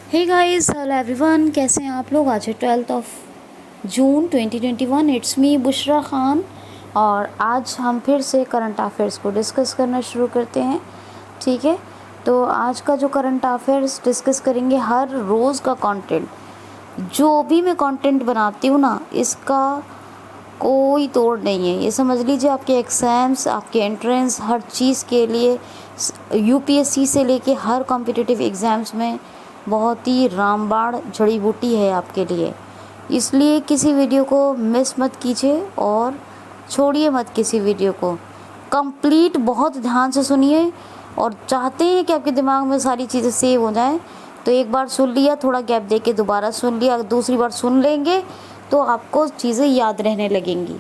Hey guys, hello everyone, कैसे हैं आप लोग। आज है 12 June 2021। It's me Bushra Khan और आज हम फिर से करंट अफेयर्स को डिस्कस करना शुरू करते हैं। ठीक है, तो आज का जो करंट अफेयर्स डिस्कस करेंगे, हर रोज़ का कंटेंट, जो भी मैं कंटेंट बनाती हूँ ना, इसका कोई तोड़ नहीं है। ये समझ लीजिए, आपके एग्ज़ाम्स, आपके एंट्रेंस, हर चीज़ के लिए यूपीएससी से लेके हर कॉम्पिटिटिव एग्ज़ाम्स में बहुत ही रामबाण जड़ी बूटी है आपके लिए। इसलिए किसी वीडियो को मिस मत कीजिए और छोड़िए मत किसी वीडियो को। कंप्लीट बहुत ध्यान से सुनिए और चाहते हैं कि आपके दिमाग में सारी चीज़ें सेव हो जाएं, तो एक बार सुन लिया, थोड़ा गैप दे के दोबारा सुन लिया, दूसरी बार सुन लेंगे तो आपको चीज़ें याद रहने लगेंगी।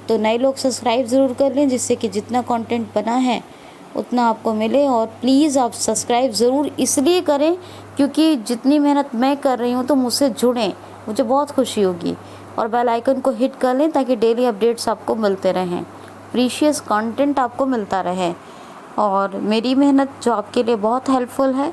तो नए लोग सब्सक्राइब ज़रूर कर लें, जिससे कि जितना कंटेंट बना है उतना आपको मिले। और प्लीज़ आप सब्सक्राइब ज़रूर इसलिए करें क्योंकि जितनी मेहनत मैं कर रही हूँ तो मुझसे जुड़ें, मुझे बहुत खुशी होगी। और बेल आइकन को हिट कर लें ताकि डेली अपडेट्स आपको मिलते रहें, प्रीशियस कंटेंट आपको मिलता रहे। और मेरी मेहनत जो आपके लिए बहुत हेल्पफुल है,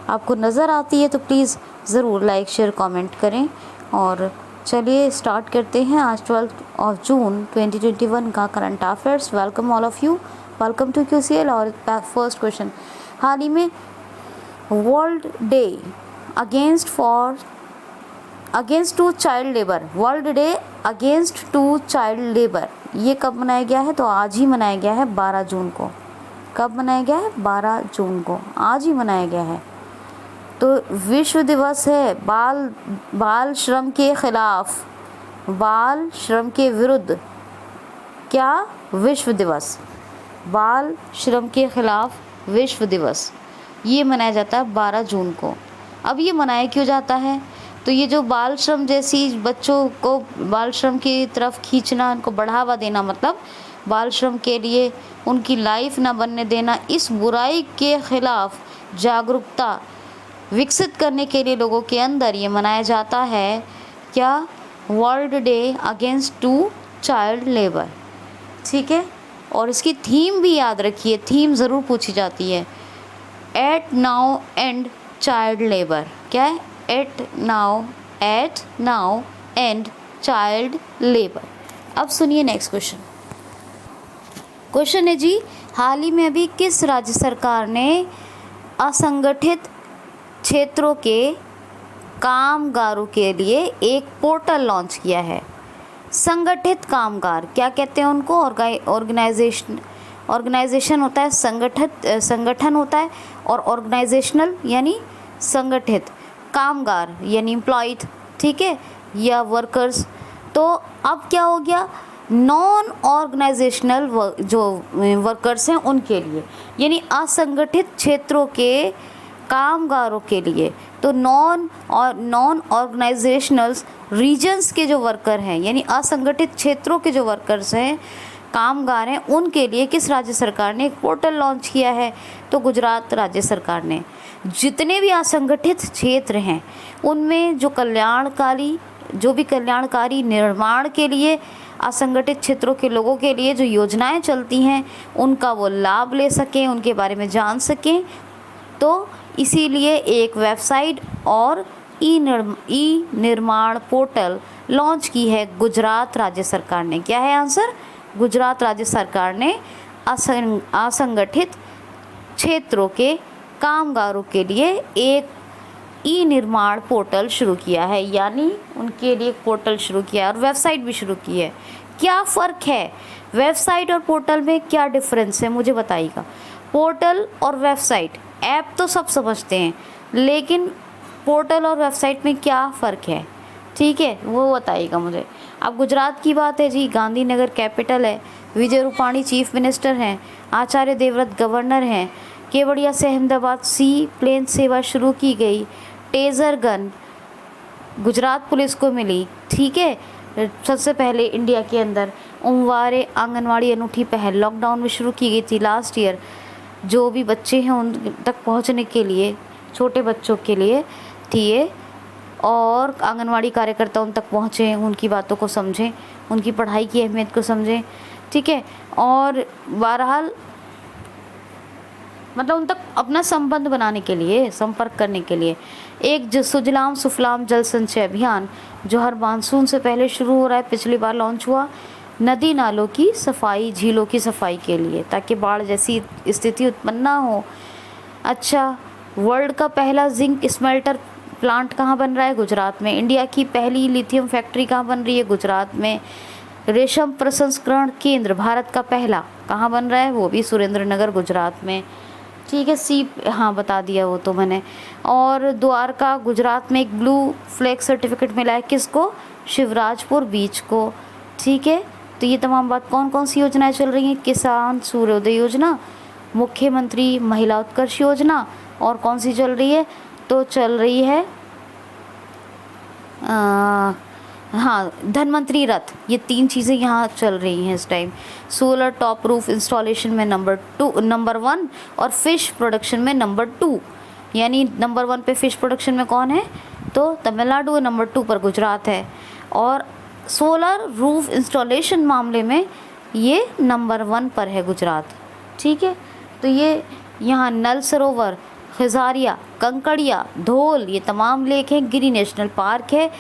आपको नज़र आती है, तो प्लीज़ ज़रूर लाइक शेयर कमेंट करें। और चलिए स्टार्ट करते हैं आज 12 जून 2021 का current affairs. Welcome all of you, welcome to QCL। और फर्स्ट क्वेश्चन, हाल ही में World Day Against to Child Labour, World Day Against to Child Labour, ये कब मनाया गया है? तो आज ही मनाया गया है, 12 जून को। कब मनाया गया है? 12 जून को, आज ही मनाया गया है। तो विश्व दिवस है बाल श्रम के खिलाफ, बाल श्रम के विरुद्ध, क्या? विश्व दिवस, बाल श्रम के खिलाफ विश्व दिवस, ये मनाया जाता है 12 जून को। अब ये मनाया क्यों जाता है? तो ये जो बाल श्रम जैसी, बच्चों को बाल श्रम की तरफ खींचना, उनको बढ़ावा देना, मतलब बाल श्रम के लिए उनकी लाइफ ना बनने देना, इस बुराई के खिलाफ जागरूकता विकसित करने के लिए लोगों के अंदर ये मनाया जाता है, क्या? World Day Against to Child Labour. ठीक है, और इसकी थीम भी याद रखिए, थीम ज़रूर पूछी जाती है, act now end child labour. क्या है? Act now end child labour. अब सुनिए नेक्स्ट क्वेश्चन। क्वेश्चन है जी, हाल ही में अभी किस राज्य सरकार ने असंगठित क्षेत्रों के कामगारों के लिए एक पोर्टल लॉन्च किया है? संगठित कामगार क्या कहते हैं उनको? ऑर्गेनाइजेशन होता है, संगठन होता है, और ऑर्गेनाइजेशनल यानी संगठित, कामगार यानी एम्प्लॉयड, ठीक है, या वर्कर्स। तो अब क्या हो गया, नॉन ऑर्गेनाइजेशनल जो वर्कर्स हैं उनके लिए, यानी असंगठित क्षेत्रों के कामगारों के लिए। तो नॉन ऑर्गेनाइजेशनल रीजन्स के जो वर्कर हैं, यानी असंगठित क्षेत्रों के जो वर्कर्स हैं, कामगार हैं, उनके लिए किस राज्य सरकार ने एक पोर्टल लॉन्च किया है? तो गुजरात राज्य सरकार ने। जितने भी असंगठित क्षेत्र हैं उनमें जो भी कल्याणकारी निर्माण के लिए असंगठित क्षेत्रों के लोगों के लिए जो योजनाएं चलती हैं, उनका वो लाभ ले सकें, उनके बारे में जान सकें। तो इसीलिए एक वेबसाइट और ई निर्माण पोर्टल लॉन्च की है गुजरात राज्य सरकार ने। क्या है आंसर? गुजरात राज्य सरकार ने असंगठित क्षेत्रों के कामगारों के लिए एक ई निर्माण पोर्टल शुरू किया है, यानी उनके लिए एक पोर्टल शुरू किया है और वेबसाइट भी शुरू की है। क्या फ़र्क है वेबसाइट और पोर्टल में, क्या डिफरेंस है, मुझे बताइएगा। पोर्टल और वेबसाइट, ऐप तो सब समझते हैं, लेकिन पोर्टल और वेबसाइट में क्या फ़र्क है? ठीक है, वो बताइएगा मुझे। अब गुजरात की बात है जी, गांधीनगर कैपिटल है, विजय रूपाणी चीफ मिनिस्टर हैं, आचार्य देवव्रत गवर्नर हैं, केवड़िया से अहमदाबाद सी प्लेन सेवा शुरू की गई, टेज़र गन गुजरात पुलिस को मिली, ठीक है, सबसे पहले इंडिया के अंदर। उमवारे आंगनवाड़ी अनूठी पहल लॉकडाउन में शुरू की गई थी लास्ट ईयर, जो भी बच्चे हैं उन तक पहुंचने के लिए, छोटे बच्चों के लिए थी ये, और आंगनवाड़ी कार्यकर्ता उन तक पहुँचें, उनकी बातों को समझें, उनकी पढ़ाई की अहमियत को समझें, ठीक है। और बहरहाल मतलब उन तक अपना संबंध बनाने के लिए, संपर्क करने के लिए। एक सुजलाम सुफलाम जल संचय अभियान जो हर मानसून से पहले शुरू हो रहा है, पिछली बार लॉन्च हुआ, नदी नालों की सफाई, झीलों की सफाई के लिए, ताकि बाढ़ जैसी स्थिति उत्पन्न ना हो। अच्छा, वर्ल्ड का पहला जिंक स्मेल्टर प्लांट कहाँ बन रहा है? गुजरात में। इंडिया की पहली लिथियम फैक्ट्री कहाँ बन रही है? गुजरात में। रेशम प्रसंस्करण केंद्र भारत का पहला कहाँ बन रहा है? वो भी सुरेंद्र नगर, गुजरात में। ठीक है, सी, हाँ बता दिया वो तो मैंने। और द्वारका गुजरात में एक ब्लू फ्लैग सर्टिफिकेट मिला है, किसको? शिवराजपुर बीच को। ठीक है, तो ये तमाम बात, कौन कौन सी योजनाएं चल रही हैं? किसान सूर्योदय योजना, मुख्यमंत्री महिला उत्कर्ष योजना, और कौन सी चल रही है? तो चल रही है हाँ, धनवंतरी रथ। ये 3 चीज़ें यहाँ चल रही हैं इस time. Solar top roof installation में नंबर 1 और फिश प्रोडक्शन में नंबर 2। यानी नंबर 1 पे फिश प्रोडक्शन में कौन है? तो तमिलनाडु। नंबर 2 पर गुजरात है। और सोलर रूफ इंस्टॉलेशन मामले में ये नंबर 1 पर है गुजरात। ठीक है, तो ये यहाँ नल सरोवर, खिजारिया, कंकड़िया, धोल, ये तमाम लेक हैं। गिरी नेशनल पार्क है,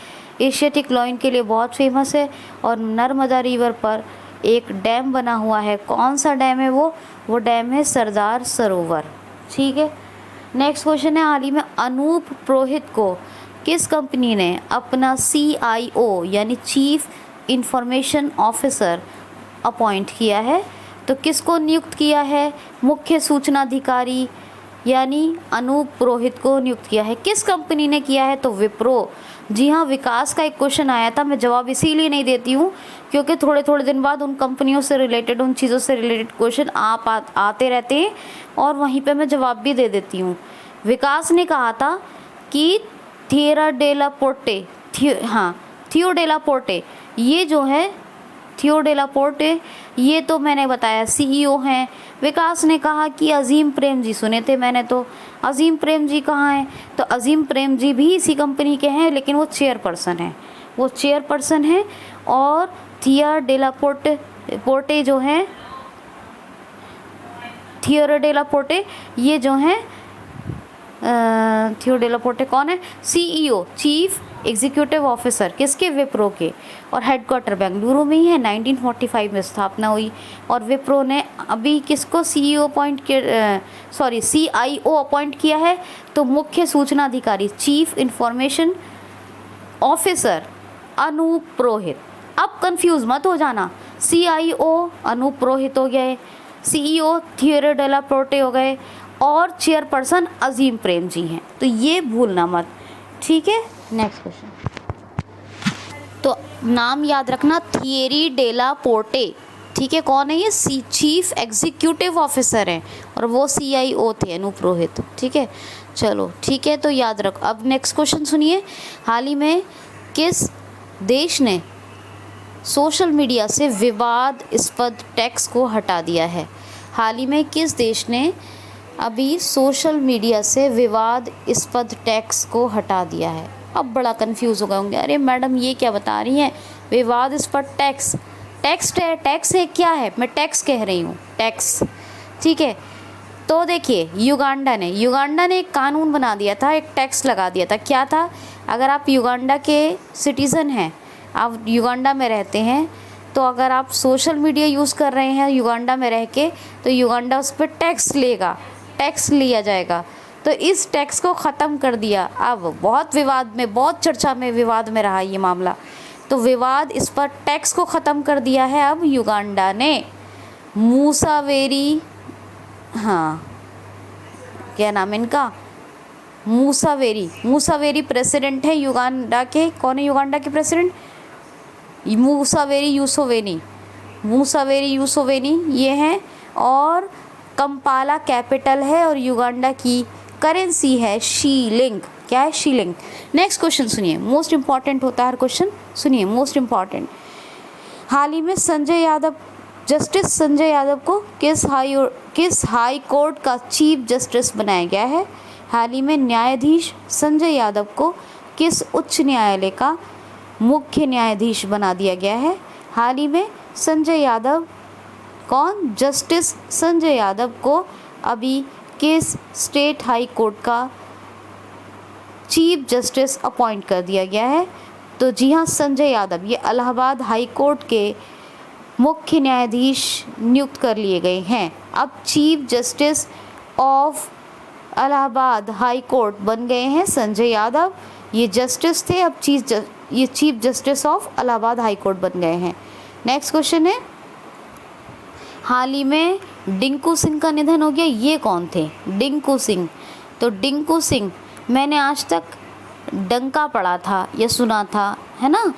एशियाटिक लॉइन के लिए बहुत फेमस है। और नर्मदा रिवर पर एक डैम बना हुआ है। कौन सा डैम है वो डैम है सरदार सरोवर। ठीक है, नेक्स्ट क्वेश्चन है, हाल ही में अनूप पुरोहित को किस कंपनी ने अपना CIO यानी चीफ इंफॉर्मेशन ऑफिसर अपॉइंट किया है? तो किसको नियुक्त किया है? मुख्य सूचना अधिकारी यानी अनूप पुरोहित को नियुक्त किया है। किस कंपनी ने किया है? तो विप्रो। जी हाँ, विकास का एक क्वेश्चन आया था, मैं जवाब इसीलिए नहीं देती हूँ क्योंकि थोड़े थोड़े दिन बाद उन कंपनियों से रिलेटेड, उन चीज़ों से रिलेटेड क्वेश्चन आते रहते हैं और वहीं पे मैं जवाब भी दे देती हूँ। विकास ने कहा था कि थियो डेला पोर्टे, ये जो है थियो डेला पोर्टे, ये तो मैंने बताया CEO हैं। विकास ने कहा कि अजीम प्रेम जी, सुने थे मैंने तो। अजीम प्रेम जी कहाँ हैं? तो अजीम प्रेम जी भी इसी कंपनी के हैं, लेकिन वो चेयरपर्सन हैं। और थियो डेला पोर्टे जो हैं, थियो डेला पोर्टे ये जो हैं, थियो डेला पोर्टे कौन है? CEO, चीफ एग्जीक्यूटिव ऑफिसर, किसके? विप्रो के। और हेडक्वार्टर बेंगलुरु में ही है। 1945 में स्थापना हुई। और विप्रो ने अभी किसको CIO अपॉइंट किया है? तो मुख्य सूचना अधिकारी, चीफ इंफॉर्मेशन ऑफिसर अनूप पुरोहित। अब कंफ्यूज मत हो जाना, CIO अनूप पुरोहित हो गए, CEO थियो डेला पोर्टे हो गए, और चेयरपर्सन अजीम प्रेम जी हैं, तो ये भूलना मत। ठीक है, नेक्स्ट क्वेश्चन। तो नाम याद रखना, थियरी डेला पोर्टे। ठीक है, कौन है ये? चीफ एग्जीक्यूटिव ऑफिसर हैं, और वो CIO थे अनूप पुरोहित। ठीक है, चलो ठीक है, तो याद रख। अब नेक्स्ट क्वेश्चन सुनिए, हाल ही में किस देश ने सोशल मीडिया से विवादास्पद टैक्स को हटा दिया है? हाल ही में किस देश ने अभी सोशल मीडिया से विवादास्पद टैक्स को हटा दिया है? अब बड़ा कंफ्यूज हो गए होंगे, अरे मैडम ये क्या बता रही हैं? विवादास्पद टैक्स है क्या है? मैं टैक्स कह रही हूँ, टैक्स। ठीक है, तो देखिए युगांडा ने एक कानून बना दिया था, एक टैक्स लगा दिया था। क्या था? अगर आप युगांडा के सिटीज़न हैं, आप युगांडा में रहते हैं, तो अगर आप सोशल मीडिया यूज़ कर रहे हैं युगांडा में रह के, तो युगांडा उस पर टैक्स लिया जाएगा। तो इस टैक्स को ख़त्म कर दिया। अब बहुत चर्चा में, विवाद में रहा ये मामला। तो विवाद इस पर टैक्स को ख़त्म कर दिया है अब युगांडा ने। मूसावेरी, हाँ क्या नाम इनका? मूसावेरी प्रेसिडेंट है युगांडा के। कौन है युगांडा के प्रेसिडेंट? मूसावेरी यूसोवेनी ये हैं। और कंपाला कैपिटल है, और युगांडा की करेंसी है शीलिंग। क्या है? शीलिंग। नेक्स्ट क्वेश्चन सुनिए, मोस्ट इंपॉर्टेंट होता है हर क्वेश्चन, सुनिए मोस्ट इंपॉर्टेंट। हाल ही में जस्टिस संजय यादव को किस हाई कोर्ट का चीफ जस्टिस बनाया गया है? हाल ही में न्यायाधीश संजय यादव को किस उच्च न्यायालय का मुख्य न्यायाधीश बना दिया गया है? हाल ही में जस्टिस संजय यादव को अभी किस स्टेट हाई कोर्ट का चीफ जस्टिस अपॉइंट कर दिया गया है? तो जी हाँ, संजय यादव। ये इलाहाबाद हाई कोर्ट के मुख्य न्यायाधीश नियुक्त कर लिए गए हैं। अब chief justice of Allahabad high court बन गए हैं संजय यादव। ये जस्टिस थे, अब ये chief justice of Allahabad high court बन गए हैं। नेक्स्ट क्वेश्चन है, हाल ही में डिंकू सिंह का निधन हो गया। ये कौन थे? डिंकू सिंह। तो डिंकू सिंह, मैंने आज तक डंका पढ़ा था या सुना था, है ना,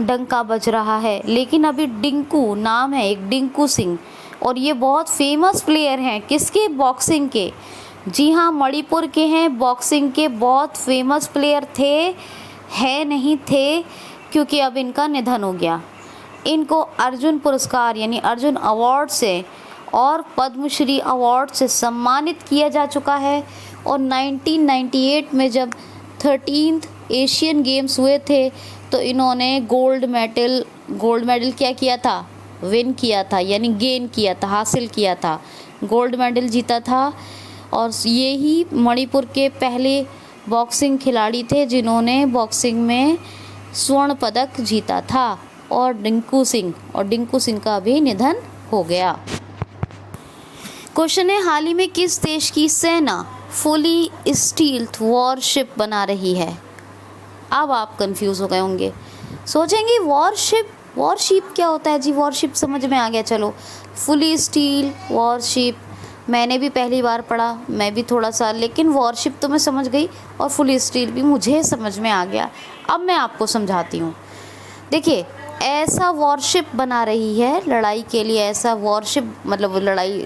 डंका बज रहा है, लेकिन अभी डिंकू नाम है एक, डिंकू सिंह, और ये बहुत फेमस प्लेयर हैं। किसके? बॉक्सिंग के। जी हाँ, मणिपुर के हैं, बॉक्सिंग के बहुत फेमस प्लेयर थे, है नहीं थे, क्योंकि अब इनका निधन हो गया। इनको अर्जुन पुरस्कार यानी अर्जुन अवार्ड से और पद्मश्री अवार्ड से सम्मानित किया जा चुका है। और 1998 में जब 13th एशियन गेम्स हुए थे तो इन्होंने गोल्ड मेडल क्या किया था? विन किया था, यानी गेन किया था, हासिल किया था, गोल्ड मेडल जीता था। और ये ही मणिपुर के पहले बॉक्सिंग खिलाड़ी थे जिन्होंने बॉक्सिंग में स्वर्ण पदक जीता था। और डिंकू सिंह का भी निधन हो गया। क्वेश्चन है, हाल ही में किस देश की सेना फुली स्टील्थ वॉरशिप बना रही है? अब आप कंफ्यूज हो गए होंगे, सोचेंगे वॉरशिप क्या होता है जी? वॉरशिप समझ में आ गया, चलो। फुली स्टील वॉरशिप मैंने भी पहली बार पढ़ा, मैं भी थोड़ा सा, लेकिन वॉरशिप तो मैं समझ गई और फुली स्टील भी मुझे समझ में आ गया। अब मैं आपको समझाती हूँ। देखिए, ऐसा वॉरशिप बना रही है लड़ाई के लिए, ऐसा वॉरशिप मतलब लड़ाई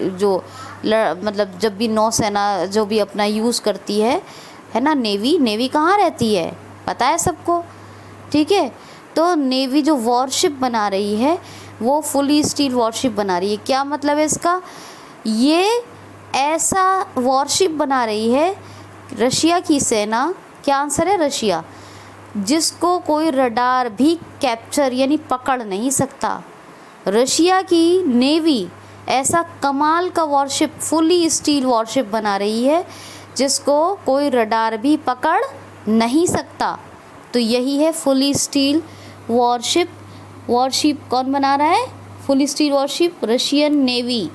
मतलब जब भी नौसेना जो भी अपना यूज़ करती है ना, नेवी कहाँ रहती है पता है सबको, ठीक है? तो नेवी जो वॉरशिप बना रही है वो फुली स्टील वॉरशिप बना रही है। क्या मतलब है इसका? ये ऐसा वॉरशिप बना रही है रशिया की सेना, क्या आंसर है? रशिया, जिसको कोई रडार भी कैप्चर यानी पकड़ नहीं सकता। रशिया की नेवी ऐसा कमाल का वॉरशिप, फुली स्टील वॉरशिप बना रही है जिसको कोई रडार भी पकड़ नहीं सकता। तो यही है फुली स्टील वॉरशिप। वॉरशिप कौन बना रहा है? Fully steel worship Russian navy,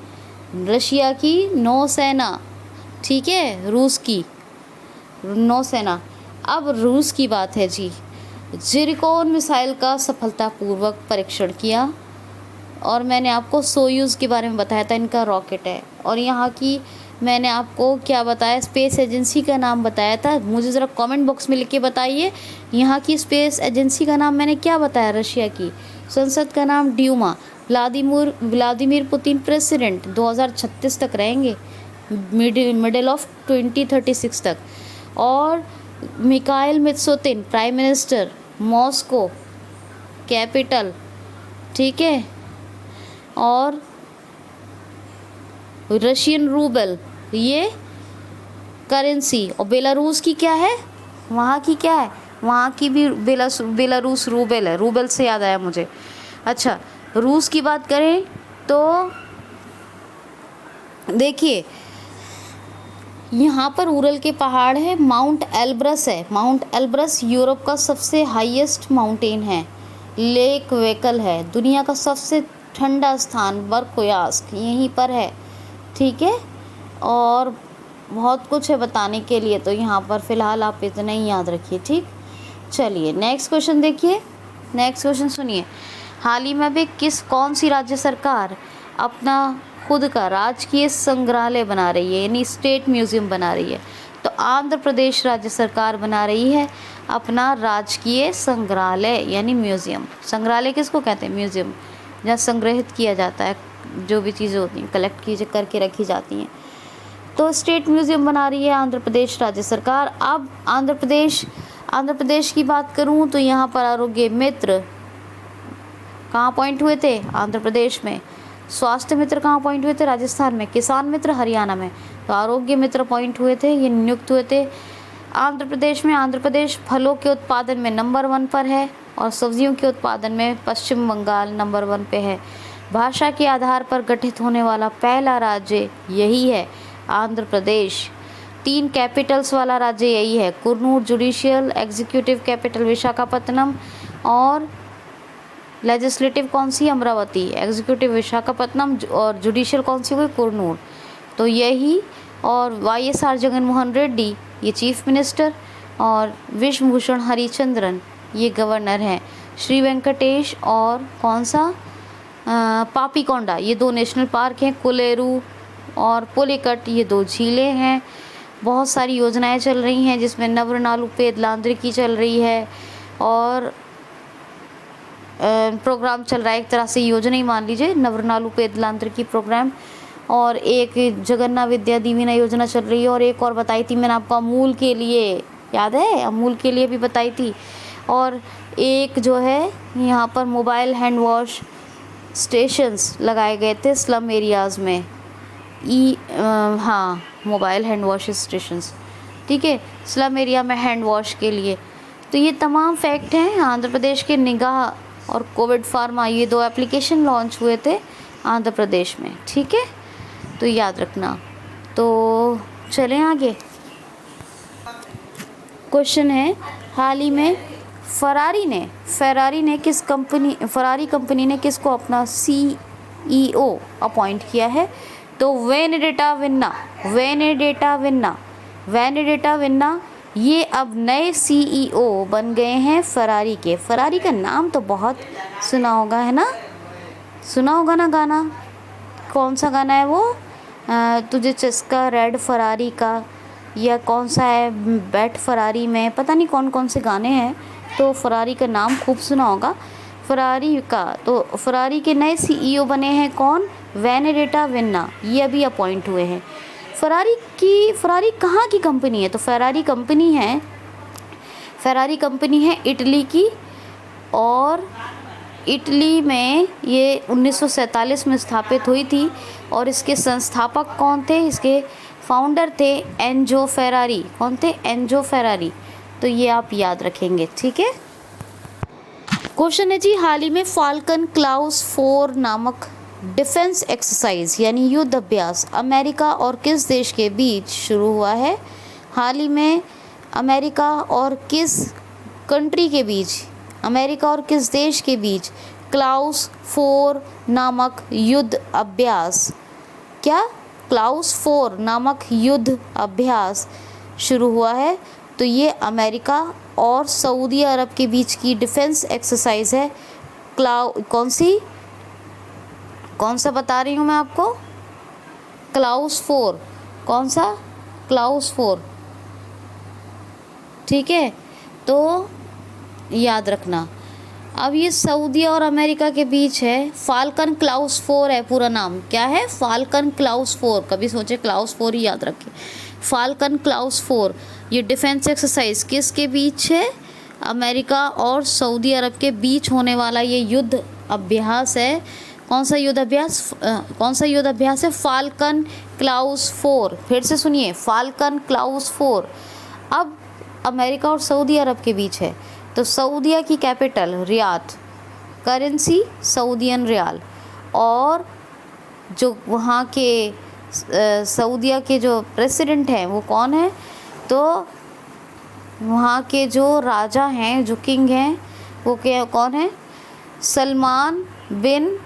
Russia की नौसेना, ठीक है, रूस की नौसेना। अब रूस की बात है जी। जिरकोन मिसाइल का सफलतापूर्वक परीक्षण किया, और मैंने आपको सोयूज़ के बारे में बताया था, इनका रॉकेट है। और यहाँ की मैंने आपको क्या बताया? स्पेस एजेंसी का नाम बताया था। मुझे ज़रा कमेंट बॉक्स में लिख के बताइए, यहाँ की स्पेस एजेंसी का नाम मैंने क्या बताया? रशिया की। संसद का नाम ड्यूमा। व्लादिमीर पुतिन प्रेसिडेंट 2036 तक रहेंगे, मिडिल ऑफ 2036 तक। और Mikhail Mishustin prime minister, Moscow capital, ठीक है। और रशियन रूबल ये करेंसी। और बेलारूस की क्या है? वहाँ की क्या है? वहाँ की भी बेलारूस रूबल है। रूबल से याद आया मुझे। अच्छा, रूस की बात करें तो देखिए, यहाँ पर उरल के पहाड़ है, माउंट एल्ब्रस है। माउंट एल्ब्रस यूरोप का सबसे हाईएस्ट माउंटेन है। लेक वेकल है, दुनिया का सबसे ठंडा स्थान बर्कोयास्क यहीं पर है, ठीक है। और बहुत कुछ है बताने के लिए, तो यहाँ पर फ़िलहाल आप इतना ही याद रखिए, ठीक। चलिए नेक्स्ट क्वेश्चन देखिए। नेक्स्ट क्वेश्चन सुनिए, हाल ही में भी कौन सी राज्य सरकार अपना खुद का राजकीय संग्रहालय बना रही है, यानी स्टेट म्यूज़ियम बना रही है? तो आंध्र प्रदेश राज्य सरकार बना रही है अपना राजकीय संग्रहालय यानी म्यूज़ियम। संग्रहालय किसको कहते हैं? म्यूज़ियम, जहाँ संग्रहित किया जाता है जो भी चीज़ें होती हैं, कलेक्ट की करके रखी जाती हैं। तो स्टेट म्यूज़ियम बना रही है आंध्र प्रदेश राज्य सरकार। अब आंध्र प्रदेश की बात करूँ तो यहाँ पर आरोग्य मित्र कहाँ अपॉइंट हुए थे? आंध्र प्रदेश में। स्वास्थ्य मित्र कहाँ अपॉइंट हुए थे? राजस्थान में। किसान मित्र हरियाणा में। तो आरोग्य मित्र अपॉइंट हुए थे, ये नियुक्त हुए थे आंध्र प्रदेश में। आंध्र प्रदेश फलों के उत्पादन में नंबर 1 पर है और सब्जियों के उत्पादन में पश्चिम बंगाल नंबर 1 पे है। भाषा के आधार पर गठित होने वाला पहला राज्य यही है। आंध्र प्रदेश। 3 कैपिटल्स वाला राज्य यही है, Kurnool judicial, executive capital Visakhapatnam, और लेजिस्लेटिव कौन सी, अमरावती। एग्जीक्यूटिव विशाखापत्तनम और जुडिशियल कौन सी हुई, कुर्नूल। तो यही, और YSR जगनमोहन रेड्डी ये चीफ मिनिस्टर, और विश्वभूषण हरिचंद्रन ये गवर्नर हैं। श्री वेंकटेश और कौन सा, पापीकोंडा, ये 2 नेशनल पार्क हैं। कोलेरू और पुलिकट ये 2 झीलें हैं। बहुत सारी योजनाएं चल रही हैं जिसमें नवरनालु पेदलांद्रिकी चल रही है, और प्रोग्राम चल रहा है, एक तरह से योजना ही मान लीजिए, नवरनालु पेदलांद्रिकी प्रोग्राम। और एक जगन्नाथ विद्या दीवेना योजना चल रही है, और एक और बताई थी मैंने आपको अमूल के लिए, याद है, अमूल के लिए भी बताई थी। और एक जो है यहाँ पर मोबाइल हैंड वॉश स्टेशंस लगाए गए थे स्लम एरियाज़ में, हाँ, मोबाइल हैंड वॉश स्टेशंस, ठीक है, स्लम एरिया में हैंड वॉश के लिए। तो ये तमाम फैक्ट हैं आंध्र प्रदेश के। निगाह और कोविड फार्मा ये 2 एप्लीकेशन लॉन्च हुए थे आंध्र प्रदेश में, ठीक है, तो याद रखना। तो चलें आगे। क्वेश्चन है, हाल ही में फरारी कंपनी ने किसको अपना CEO अपॉइंट किया है? तो वेनेडिटा विन्ना ये अब नए CEO बन गए हैं फरारी के। फरारी का नाम तो बहुत सुना होगा, है ना, सुना होगा ना गाना, कौन सा गाना है वो, तुझे चस्का रेड फरारी का, या कौन सा है बैट फरारी में, पता नहीं कौन कौन से गाने हैं। तो फरारी का नाम खूब सुना होगा फरारी का। तो फरारी के नए CEO बने हैं कौन? वेनेडिटा विन्ना, ये अभी अपॉइंट हुए हैं। फरारी कहाँ की कंपनी है? तो फरारी कंपनी है इटली की, और इटली में ये 1947 में स्थापित हुई थी, और इसके संस्थापक कौन थे? इसके फाउंडर थे एंजो फेरारी। कौन थे? Enzo Ferrari. तो ये आप याद रखेंगे, ठीक है। क्वेश्चन है जी, हाल ही में फाल्कन क्लाउस 4 नामक डिफेंस एक्सरसाइज यानी युद्ध अभ्यास अमेरिका और किस देश के बीच शुरू हुआ है? हाल ही में अमेरिका और किस कंट्री के बीच, अमेरिका और किस देश के बीच क्लाउस 4 नामक युद्ध अभ्यास, क्या क्लाउस 4 नामक युद्ध अभ्यास शुरू हुआ है? तो ये अमेरिका और सऊदी अरब के बीच की डिफेंस एक्सरसाइज है। कौन सा बता रही हूँ मैं आपको? क्लाउस 4। कौन सा? क्लाउस 4, ठीक है, तो याद रखना। अब ये सऊदी और अमेरिका के बीच है। फाल्कन क्लाउस 4 है पूरा नाम। क्या है? Falcon Claws 4। कभी सोचे क्लाउस 4 ही याद रखें। फाल्कन क्लाउस 4 ये डिफेंस एक्सरसाइज किसके बीच है? अमेरिका और सऊदी अरब के बीच होने वाला ये युद्ध अभ्यास है। कौन सा युद्ध अभ्यास है? Falcon Claws 4। फिर से सुनिए, फाल्कन क्लाउस 4 अब अमेरिका और सऊदी अरब के बीच है। तो सऊदीया की कैपिटल रियाद, करेंसी सऊदियन रियाल, और जो वहाँ के सऊदीया के जो प्रेसिडेंट हैं वो कौन है? तो वहाँ के जो राजा हैं, जो किंग हैं, वो क्या कौन है? सलमान बिन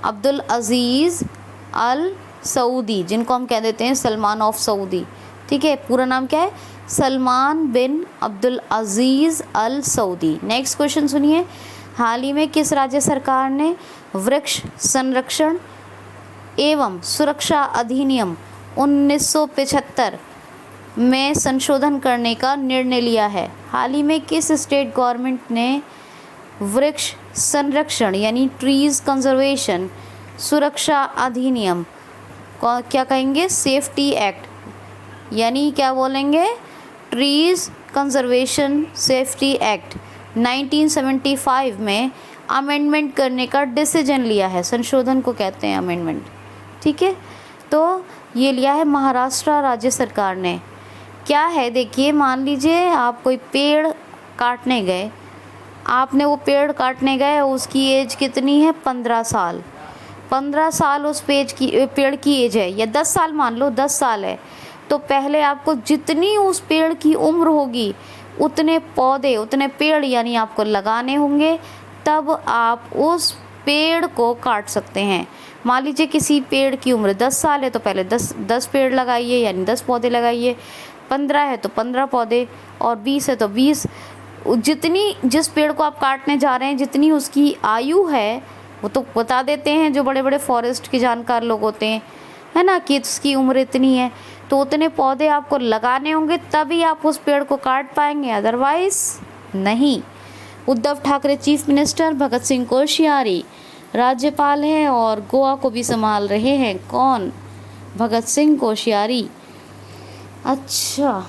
अब्दुल अज़ीज़ अल सऊदी, जिनको हम कह देते हैं सलमान ऑफ सऊदी, ठीक है। पूरा नाम क्या है? सलमान बिन अब्दुल अज़ीज़ अल सऊदी। नेक्स्ट क्वेश्चन सुनिए, हाल ही में किस राज्य सरकार ने वृक्ष संरक्षण एवं सुरक्षा अधिनियम 1975 में संशोधन करने का निर्णय लिया है? हाल ही में किस स्टेट गवर्नमेंट ने वृक्ष संरक्षण यानी ट्रीज़ कंजर्वेशन सुरक्षा अधिनियम, क्या कहेंगे? सेफ्टी एक्ट, यानी क्या बोलेंगे? ट्रीज़ कंजर्वेशन सेफ्टी एक्ट 1975 में अमेंडमेंट करने का डिसीजन लिया है। संशोधन को कहते हैं अमेंडमेंट, ठीक है। तो ये लिया है महाराष्ट्र राज्य सरकार ने। क्या है? देखिए, मान लीजिए आप कोई पेड़ काटने गए, उसकी एज कितनी है? 15 साल। 15 साल उस पेड़ की एज है, या 10 साल मान लो, 10 साल है, तो पहले आपको जितनी उस पेड़ की उम्र होगी उतने पौधे, उतने पेड़ यानी आपको लगाने होंगे, तब आप उस पेड़ को काट सकते हैं। मान लीजिए किसी पेड़ की उम्र 10 साल है तो पहले 10 पेड़ लगाइए, यानी 10 पौधे लगाइए, 15 है तो 15 पौधे, और 20 है तो 20। जिस पेड़ को आप काटने जा रहे हैं जितनी उसकी आयु है वो तो बता देते हैं जो बड़े बड़े फॉरेस्ट के जानकार लोग होते हैं, है ना, कि इसकी उम्र इतनी है, तो उतने पौधे आपको लगाने होंगे तभी आप उस पेड़ को काट पाएंगे, अदरवाइज नहीं। उद्धव ठाकरे चीफ मिनिस्टर, भगत सिंह कोश्यारी राज्यपाल हैं और गोवा को भी संभाल रहे हैं। कौन? भगत सिंह कोश्यारी। अच्छा,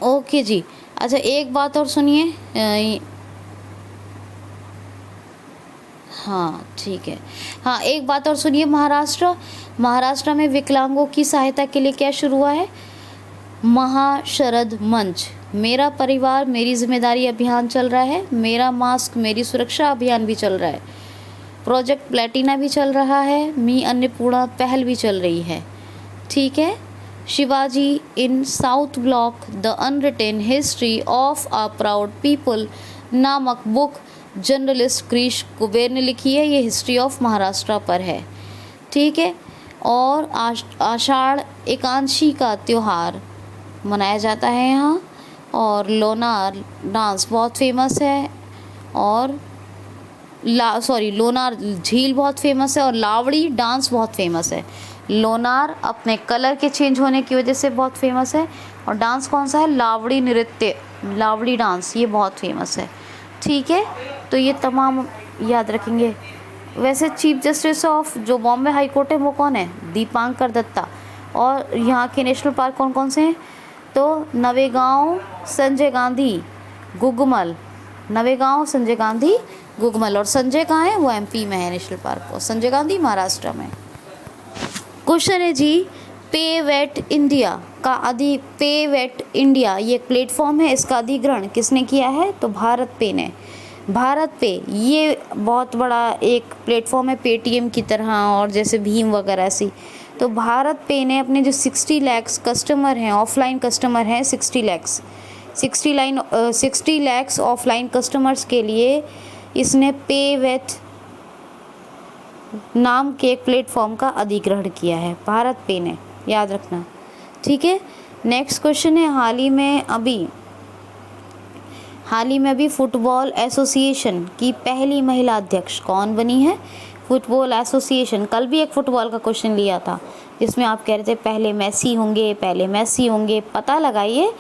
ओके जी। अच्छा, एक बात और सुनिए, हाँ ठीक है, हाँ एक बात और सुनिए। महाराष्ट्र में विकलांगों की सहायता के लिए क्या शुरू हुआ है? महाशरद मंच, मेरा परिवार मेरी जिम्मेदारी अभियान चल रहा है, मेरा मास्क मेरी सुरक्षा अभियान भी चल रहा है, प्रोजेक्ट प्लेटिना भी चल रहा है, मी अन्नपूर्णा पहल भी चल रही है। ठीक है। Shivaji in South Block the unwritten history of a proud people नामक बुक जर्नलिस्ट क्रिश कुबेर ने लिखी है। ये हिस्ट्री ऑफ महाराष्ट्र पर है। ठीक है। और आषाढ़ एकादशी का त्यौहार मनाया जाता है यहाँ, और लोनार डांस बहुत फेमस है, और लोनार झील बहुत फेमस है, और लावड़ी डांस बहुत फेमस है। लोनार अपने कलर के चेंज होने की वजह से बहुत फेमस है, और डांस कौन सा है? लावड़ी नृत्य, लावड़ी डांस, ये बहुत फेमस है। ठीक है, तो ये तमाम याद रखेंगे। वैसे चीफ जस्टिस ऑफ जो बॉम्बे हाई कोर्ट है वो कौन है? दीपांकर दत्ता। और यहाँ के नेशनल पार्क कौन कौन से हैं? तो नवेगांव, संजय गांधी, गुगमल, नवेगांव, संजय गांधी, गुगमल। और संजय कहाँ है? वो एमपी में है नेशनल पार्क, और संजय गांधी महाराष्ट्र में। क्वेश्चन है जी, पे वेट इंडिया ये एक प्लेटफॉर्म है, इसका अधिग्रहण किसने किया है? तो भारत पे ने। भारत पे ये बहुत बड़ा एक प्लेटफॉर्म है पेटीएम की तरह, और जैसे भीम वगैरह ऐसी। तो भारत पे ने अपने जो 60 लाख कस्टमर हैं, ऑफलाइन कस्टमर हैं 60 लाख ऑफलाइन कस्टमर्स के लिए इसने पे वेट नाम के एक प्लेटफॉर्म का अधिग्रहण किया है, भारत पे ने, याद रखना। ठीक है। नेक्स्ट क्वेश्चन है, हाल ही में अभी फुटबॉल एसोसिएशन की पहली महिला अध्यक्ष कौन बनी है? फुटबॉल एसोसिएशन, कल भी एक फुटबॉल का क्वेश्चन लिया था जिसमें आप कह रहे थे पहले मेसी होंगे, पता लगाइए।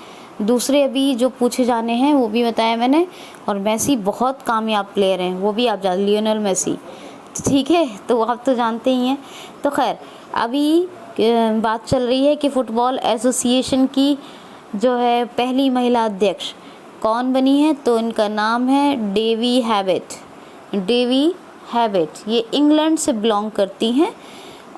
दूसरे अभी जो पूछे जाने हैं वो भी बताया मैंने, और मेसी बहुत कामयाब प्लेयर हैं, वो भी आप जान, लियोनेल मेसी। ठीक है, तो आप तो जानते ही हैं। तो खैर, अभी बात चल रही है कि फुटबॉल एसोसिएशन की जो है पहली महिला अध्यक्ष कौन बनी है? तो इनका नाम है डेवी हैवेट। ये इंग्लैंड से बिलोंग करती हैं,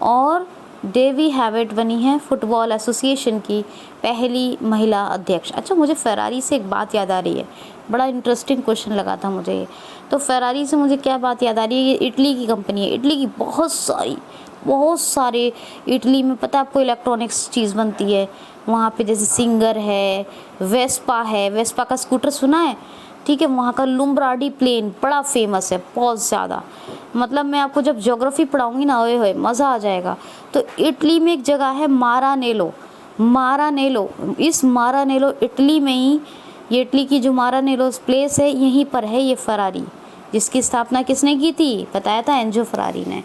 और डेवी हैवेट बनी है फुटबॉल एसोसिएशन की पहली महिला अध्यक्ष। अच्छा, मुझे फेरारी से एक बात याद आ रही है, बड़ा इंटरेस्टिंग क्वेश्चन लगा था मुझे ये। तो फेरारी से मुझे क्या बात याद आ रही है? ये इटली की कंपनी है, इटली की बहुत सारे इटली में पता है आपको इलेक्ट्रॉनिक्स चीज़ बनती है वहाँ पे, जैसे सिंगर है, वेस्पा का स्कूटर सुना है? ठीक है, वहाँ का लुम्ब्राडी प्लेन बड़ा फेमस है, बहुत ज़्यादा। मतलब मैं आपको जब ज्योग्राफी पढ़ाऊँगी ना, ओए होए मज़ा आ जाएगा। तो इटली में एक जगह है मारानेलो। इस मारानेलो इटली में ही, ये इटली की जो मारानेलो प्लेस है यहीं पर है ये फेरारी, जिसकी स्थापना किसने की थी? बताया था एंजो फेरारी ने।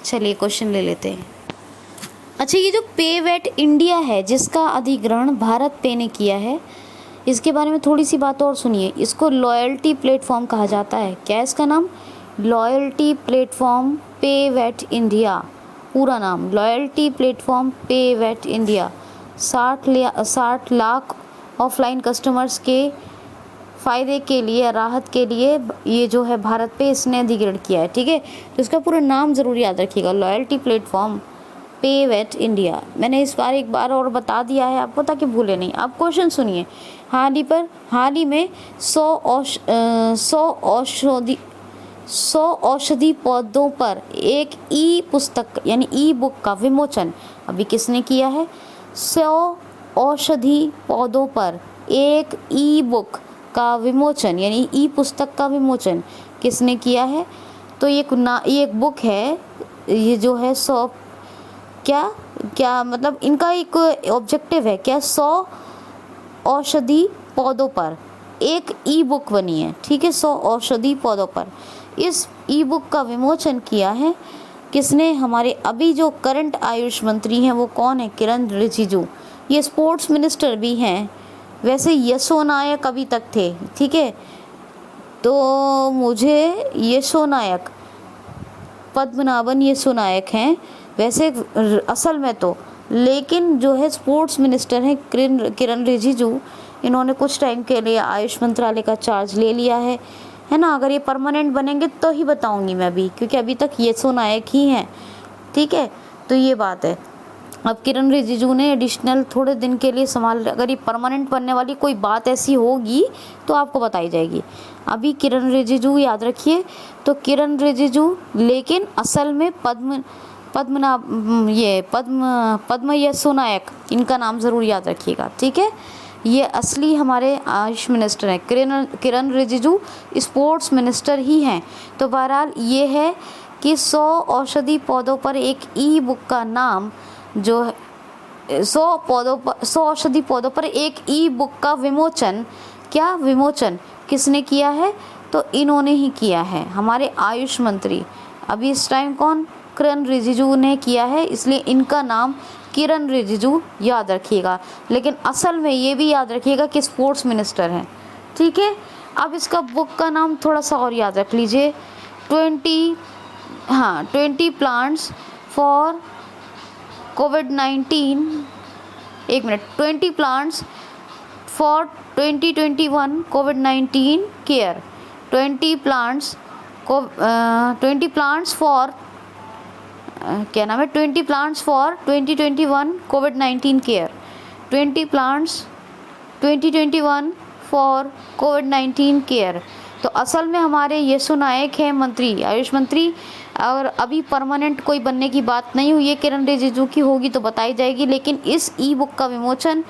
चलिए क्वेश्चन ले लेते हैं। अच्छा, ये जो पे वेट इंडिया है जिसका अधिग्रहण भारत पे ने किया है, इसके बारे में थोड़ी सी बात और सुनिए। इसको लॉयल्टी प्लेटफॉर्म कहा जाता है। क्या है इसका नाम? लॉयल्टी प्लेटफॉर्म पे वेट इंडिया, पूरा नाम लॉयल्टी प्लेटफॉर्म पे वेट इंडिया। 60 लाख ऑफलाइन कस्टमर्स के फ़ायदे के लिए, राहत के लिए ये जो है भारत पे इसने अधिग्रहण किया है। ठीक है, तो इसका पूरा नाम ज़रूर याद रखिएगा, लॉयल्टी प्लेटफॉर्म पे वेट इंडिया। मैंने इस बार एक बार और बता दिया है आपको ताकि भूले नहीं। आप क्वेश्चन सुनिए। हाल ही में 100 औषधि पौधों पर एक ई पुस्तक यानी ई बुक का विमोचन अभी किसने किया है? 100 औषधि पौधों पर एक ई बुक का विमोचन यानी ई पुस्तक का विमोचन किसने किया है? तो ये एक बुक है, ये जो है 100 क्या मतलब इनका एक ऑब्जेक्टिव है क्या? 100 औषधि पौधों पर एक ई बुक बनी है, ठीक है, 100 औषधि पौधों पर। इस ई बुक का विमोचन किया है किसने? हमारे अभी जो करंट आयुष मंत्री हैं वो कौन है? किरण रिजिजू। ये स्पोर्ट्स मिनिस्टर भी हैं, वैसे यशो नायक अभी तक थे, ठीक है। तो मुझे यशो नायक, पद्मनाभन यशो नायक हैं वैसे असल में तो, लेकिन जो है स्पोर्ट्स मिनिस्टर हैं किरण रिजिजू, इन्होंने कुछ टाइम के लिए आयुष मंत्रालय का चार्ज ले लिया है ना। अगर ये परमानेंट बनेंगे तो ही बताऊंगी मैं भी, क्योंकि अभी तक यशो नायक ही हैं, ठीक है। तो ये बात है। अब किरण रिजिजू ने एडिशनल थोड़े दिन के लिए संभाल, अगर ये परमानेंट बनने वाली कोई बात ऐसी होगी तो आपको बताई जाएगी। अभी किरण रिजिजू याद रखिए, तो किरण रिजिजू, लेकिन असल में पद्म यशो नायक, इनका नाम ज़रूर याद रखिएगा, ठीक है। ये असली हमारे आयुष मिनिस्टर हैं। किरण रिजिजू स्पोर्ट्स मिनिस्टर ही हैं। तो बहरहाल ये है कि 100 औषधि पौधों पर एक ई बुक का नाम जो 100 औषधि पौधों पर एक ई बुक का विमोचन किसने किया है? तो इन्होंने ही किया है, हमारे आयुष मंत्री। अभी इस टाइम कौन? किरण रिजिजू ने किया है, इसलिए इनका नाम किरण रिजिजू याद रखिएगा। लेकिन असल में ये भी याद रखिएगा कि स्पोर्ट्स मिनिस्टर हैं, ठीक है। अब इसका बुक का नाम थोड़ा सा और याद रख लीजिए, 20 plants for covid, 20 plants for 2021 covid care, 20 plants for 20 plants for 2021 covid care, 20 plants 2021 for covid care. तो असल में हमारे यशो नायक हैं मंत्री, आयुष मंत्री, और अभी परमानेंट कोई बनने की बात नहीं हुई है। किरण रिजिजू की होगी तो बताई जाएगी। लेकिन इस ई बुक का विमोचन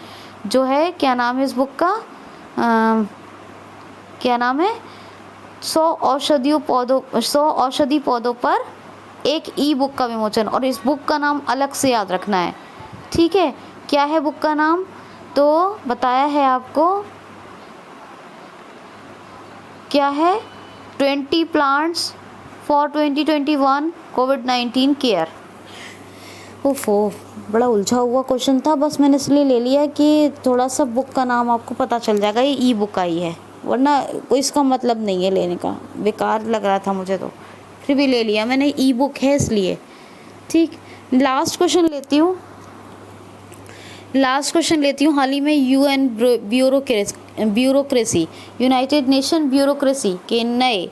जो है, क्या नाम है इस बुक का? क्या नाम है? 100 औषधि पौधों पर एक ई बुक का विमोचन, और इस बुक का नाम अलग से याद रखना है, ठीक है। क्या है बुक का नाम? तो बताया है आपको, क्या है? 20 प्लांट्स फॉर 2021 कोविड-19 केयर। ओफो, बड़ा उलझा हुआ क्वेश्चन था, बस मैंने इसलिए ले लिया कि थोड़ा सा बुक का नाम आपको पता चल जाएगा। ये ई बुक आई है, वरना कोई इसका मतलब नहीं है लेने का, बेकार लग रहा था मुझे, तो फिर भी ले लिया मैंने, ई बुक है इसलिए, ठीक। लास्ट क्वेश्चन लेती हूँ। हाल ही में UN bureaucracy, United nation bureaucracy के नए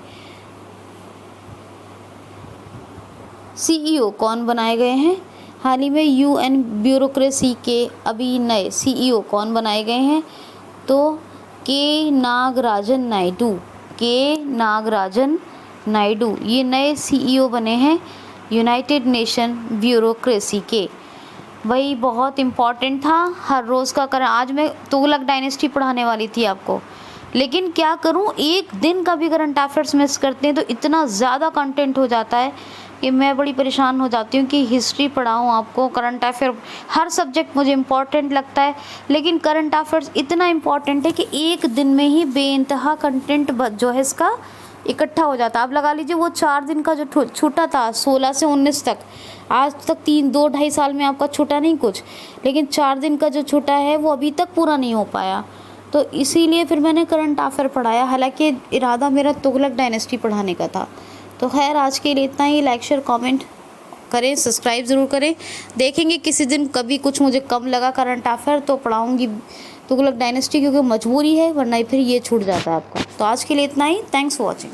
सीईओ कौन बनाए गए हैं? हाल ही में यूएन ब्यूरोक्रेसी के अभी नए सीईओ कौन बनाए गए हैं? तो के नागराजन नायडू ये नए सीईओ बने हैं यूनाइटेड नेशन ब्यूरोक्रेसी के। वही बहुत इम्पॉर्टेंट था, हर रोज़ का करें। आज मैं तुगलक डायनेस्टी पढ़ाने वाली थी आपको, लेकिन क्या करूं, एक दिन का भी करंट अफेयर्स मिस करते हैं तो इतना ज़्यादा कंटेंट हो जाता है कि मैं बड़ी परेशान हो जाती हूँ कि हिस्ट्री पढ़ाऊँ आपको, करंट अफेयर, हर सब्जेक्ट मुझे इम्पॉर्टेंट लगता है, लेकिन करंट अफेयर्स इतना इम्पॉर्टेंट है कि एक दिन में ही बेइंतहा कंटेंट जो है इसका इकट्ठा हो जाता है। आप लगा लीजिए वो 4 दिन का जो छूटा था 16 से 19 तक, आज तक 2-2.5 साल में आपका छूटा नहीं कुछ, लेकिन 4 दिन का जो छूटा है वो अभी तक पूरा नहीं हो पाया। तो इसीलिए फिर मैंने करंट अफेयर पढ़ाया, हालांकि इरादा मेरा तुगलक डायनेस्टी पढ़ाने का था। तो खैर आज के लिए इतना ही। लाइक शेयर कमेंट करें, सब्सक्राइब ज़रूर करें। देखेंगे किसी दिन कभी कुछ मुझे कम लगा करंट अफेयर तो पढ़ाऊँगी तुगलक डायनेस्टी, क्योंकि मजबूरी है, वरना फिर ये छूट जाता है आपका। तो आज के लिए इतना ही। Thanks for watching.